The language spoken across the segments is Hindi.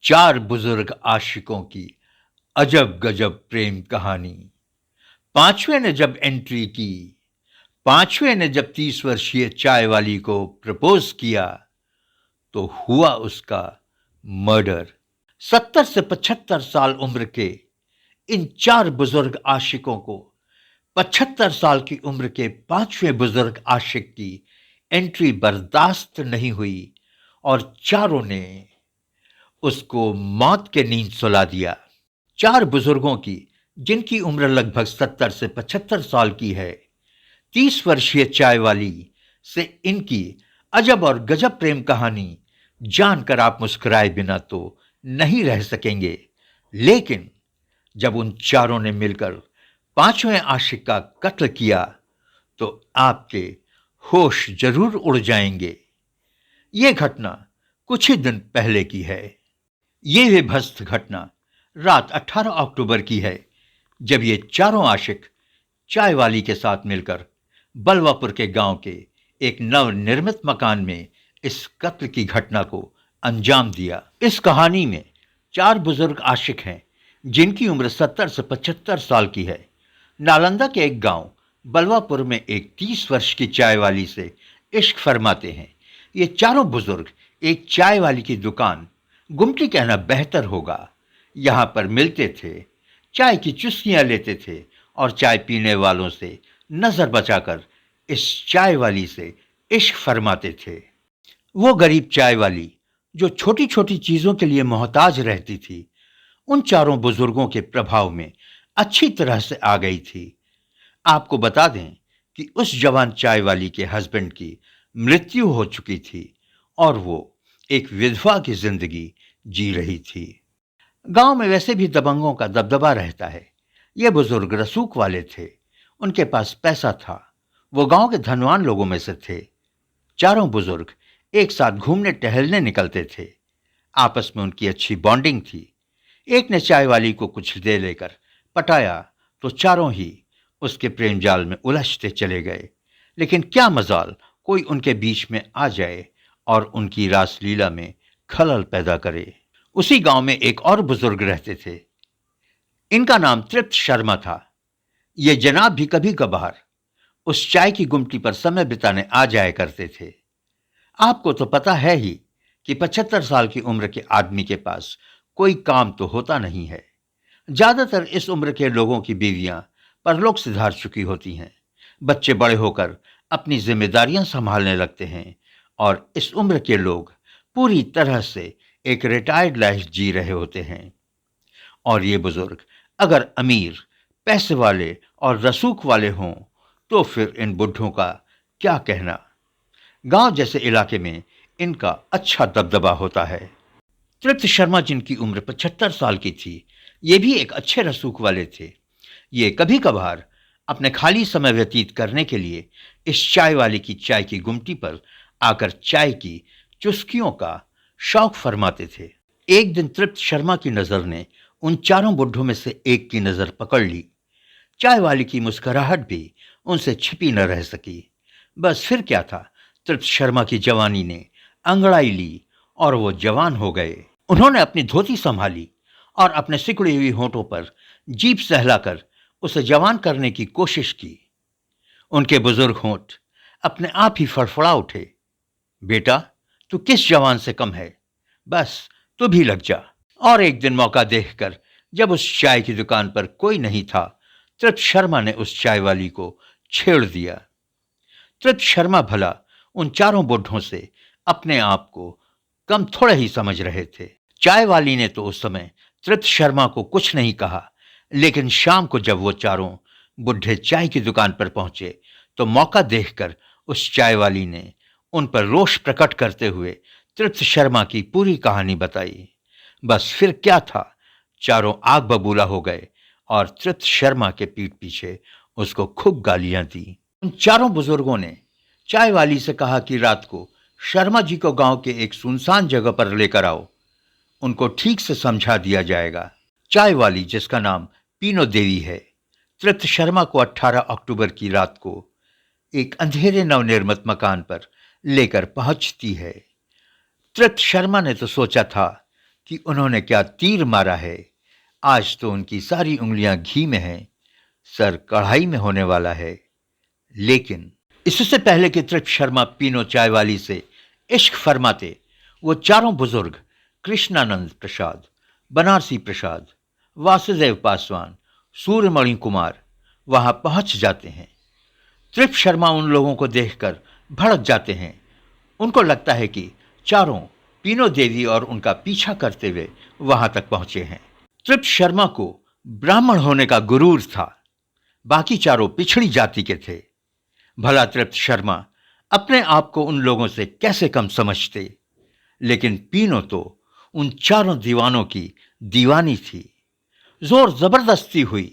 चार बुजुर्ग आशिकों की अजब गजब प्रेम कहानी। पांचवें ने जब एंट्री की, पांचवें ने जब 30 वर्षीय चाय वाली को प्रपोज किया, तो हुआ उसका मर्डर। 70 से 75 साल उम्र के इन चार बुजुर्ग आशिकों को 75 साल की उम्र के पांचवें बुजुर्ग आशिक की एंट्री बर्दाश्त नहीं हुई और चारों ने उसको मौत के नींद सुला दिया। चार बुजुर्गों की, जिनकी उम्र लगभग 70 से 75 साल की है, 30 वर्षीय चाय वाली से इनकी अजब और गजब प्रेम कहानी जानकर आप मुस्कुराए बिना तो नहीं रह सकेंगे। लेकिन जब उन चारों ने मिलकर पांचवें आशिक का कत्ल किया, तो आपके होश जरूर उड़ जाएंगे। यह घटना कुछ ही दिन पहले की है। यह विभत्स घटना रात 18 अक्टूबर की है, जब ये चारों आशिक चाय वाली के साथ मिलकर बलवापुर के गांव के एक नवनिर्मित मकान में इस कत्ल की घटना को अंजाम दिया। इस कहानी में चार बुजुर्ग आशिक हैं, जिनकी उम्र 70 से 75 साल की है। नालंदा के एक गांव बलवापुर में एक 30 वर्ष की चाय वाली से इश्क फरमाते हैं। ये चारों बुजुर्ग एक चाय वाली की दुकान, गुमटी कहना बेहतर होगा, यहां पर मिलते थे, चाय की चुस्कियां लेते थे और चाय पीने वालों से नजर बचाकर इस चाय वाली से इश्क फरमाते थे। वो गरीब चाय वाली जो छोटी छोटी चीजों के लिए मोहताज रहती थी, उन चारों बुजुर्गों के प्रभाव में अच्छी तरह से आ गई थी। आपको बता दें कि उस जवान चाय वाली के हस्बैंड की मृत्यु हो चुकी थी और वो एक विधवा की जिंदगी जी रही थी। गांव में वैसे भी दबंगों का दबदबा रहता है। ये बुजुर्ग रसूख वाले थे, उनके पास पैसा था, वो गांव के धनवान लोगों में से थे। चारों बुजुर्ग एक साथ घूमने टहलने निकलते थे। आपस में उनकी अच्छी बॉन्डिंग थी। एक ने चाय वाली को कुछ दे लेकर पटाया तो चारों ही उसके प्रेम जाल में उलझते चले गए। लेकिन क्या मजाल कोई उनके बीच में आ जाए और उनकी रासलीला में खलल पैदा करे। उसी गांव में एक और बुजुर्ग रहते थे। इनका नाम तृप्त शर्मा था। ये जनाब भी कभी कभार उस चाय की गुमटी पर समय बिताने आ जाया करते थे। आपको तो पता है ही कि 75 साल की उम्र के आदमी के पास कोई काम तो होता नहीं है। ज्यादातर इस उम्र के लोगों की बीवियां परलोक सिधार चुकी होती हैं, बच्चे बड़े होकर अपनी जिम्मेदारियां संभालने लगते हैं और इस उम्र के लोग पूरी तरह से एक रिटायर्ड लाइफ जी रहे होते हैं। और ये बुजुर्ग अगर अमीर, पैसे वाले और रसूख वाले हों, तो फिर इन बुढ़ों का क्या कहना। गांव जैसे इलाके में इनका अच्छा दबदबा होता है। तृप्त शर्मा, जिनकी उम्र 75 साल की थी, ये भी एक अच्छे रसूख वाले थे। ये कभी कभार अपने खाली समय व्यतीत करने के लिए इस चाय वाले की चाय की गुमटी पर आकर चाय की चुस्कियों का शौक फरमाते थे। एक दिन तृप्त शर्मा की नजर ने उन चारों बुढ़ों में से एक की नजर पकड़ ली। चाय वाली की मुस्कुराहट भी उनसे छिपी न रह सकी। बस फिर क्या था, तृप्त शर्मा की जवानी ने अंगड़ाई ली और वो जवान हो गए। उन्होंने अपनी धोती संभाली और अपने सिकुड़ी हुई होंठों पर जीभ सहलाकर उसे जवान करने की कोशिश की। उनके बुजुर्ग होंठ अपने आप ही फड़फड़ा उठे। बेटा, तू किस जवान से कम है, बस तू भी लग जा। और एक दिन मौका देखकर, जब उस चाय की दुकान पर कोई नहीं था, तृप्त शर्मा ने उस चाय वाली को छेड़ दिया। तृप्त शर्मा भला उन चारों बुढ़ों से अपने आप को कम थोड़े ही समझ रहे थे। चाय वाली ने तो उस समय तृप्त शर्मा को कुछ नहीं कहा, लेकिन शाम को जब वो चारों बुढ़े चाय की दुकान पर पहुंचे, तो मौका देखकर उस चाय वाली ने उन पर रोष प्रकट करते हुए तृप्त शर्मा की पूरी कहानी बताई। बस फिर क्या था, चारों आग बबूला हो गए और तृप्त शर्मा के पीठ पीछे उसको खूब गालियां दी। उन चारों बुजुर्गों ने चाय वाली से कहा कि रात को शर्मा जी को गांव के एक सुनसान जगह पर लेकर आओ, उनको ठीक से समझा दिया जाएगा। चाय वाली, जिसका नाम पीनो देवी है, तृप्त शर्मा को 18 अक्टूबर की रात को एक अंधेरे नवनिर्मित मकान पर लेकर पहुंचती है। तृप्त शर्मा ने तो सोचा था कि उन्होंने क्या तीर मारा है। आज तो उनकी सारी उंगलियां घी में हैं, सर कढ़ाई में होने वाला है। लेकिन इससे पहले कि तृप्त शर्मा पीनो चायवाली से इश्क फरमाते, वो चारों बुजुर्ग कृष्णानंद प्रसाद, बनारसी प्रसाद, वासुदेव पासवान, सूर्यमणि कुमार वहां पहुंच जाते हैं। तृप्त शर्मा उन लोगों को देखकर भड़क जाते हैं। उनको लगता है कि चारों पीनो देवी और उनका पीछा करते हुए वहां तक पहुंचे हैं। तृप्त शर्मा को ब्राह्मण होने का गुरूर था, बाकी चारों पिछड़ी जाति के थे। भला तृप्त शर्मा अपने आप को उन लोगों से कैसे कम समझते, लेकिन पीनो तो उन चारों दीवानों की दीवानी थी। जोर जबरदस्ती हुई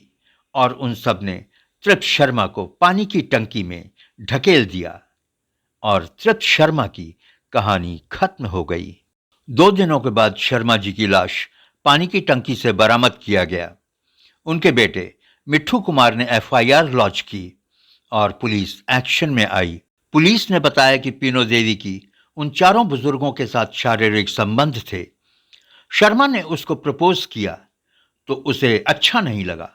और उन सब ने तृप्त शर्मा को पानी की टंकी में ढकेल दिया और तृप्त शर्मा की कहानी खत्म हो गई। 2 दिनों के बाद शर्मा जी की लाश पानी की टंकी से बरामद किया गया। उनके बेटे मिट्ठू कुमार ने एफआईआर लॉन्च की और पुलिस एक्शन में आई। पुलिस ने बताया कि पीनो देवी की उन चारों बुजुर्गों के साथ शारीरिक संबंध थे। शर्मा ने उसको प्रपोज किया तो उसे अच्छा नहीं लगा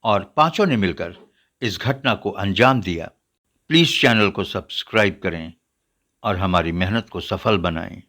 और पांचों ने मिलकर इस घटना को अंजाम दिया। प्लीज चैनल को सब्सक्राइब करें और हमारी मेहनत को सफल बनाएं।